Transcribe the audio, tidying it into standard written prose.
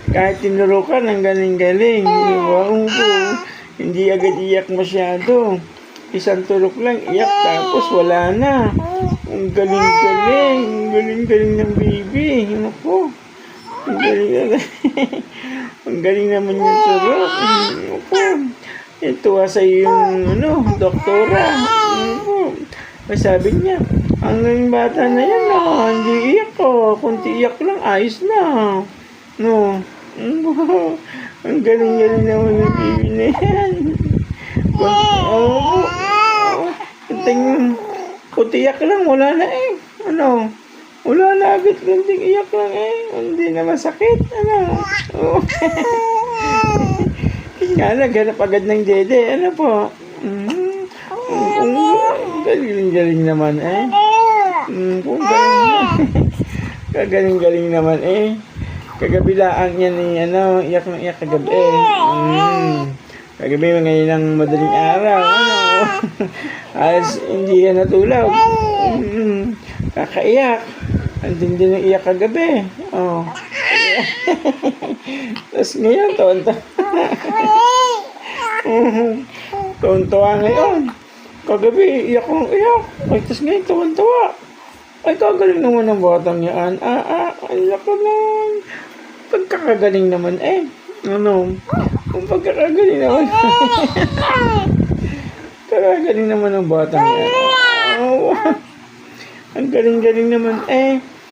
Kahit tinuro ka, ang galing-galing. Wow po. Hindi agad iyak masyado. Isang turok lang, iyak, tapos wala na. Ang galing-galing. Ang galing-galing ng baby. Naku. Ang galing-galing. Ang galing naman yung turok. Naku. Tuwa sa'yo yung, doktora. Naku. Sabi niya, ang bata na yan, hindi iyak ko. Kunti iyak lang, ayos na. No. Ang galing-galing naman yung baby na yan. Kunti iyak lang, wala na eh. Wala na agad, kunting iyak lang eh. Hindi na masakit, Nga, naghanap agad ng dede, po. Galing-galing naman eh. Kung galing naman eh. Kagabilaan yan eh, iyak na iyak kagabi eh. Kagabi ngayon ng madaling araw, As hindi yan natulog. Kakaiyak. Ang tindi ng iyak kagabi. Tapos ngayon, tuwan-tuwa ngayon. Kagabi, iyak kong iyak. Ay, tapos ngayon, tuwan-tuwa. Ay, kagaling naman ng batang yan. Ay, lako lang. Pagkakagaling naman eh. Kung pagkakagaling naman. Kagagaling naman ng batang yan. Ang galing-galing naman eh.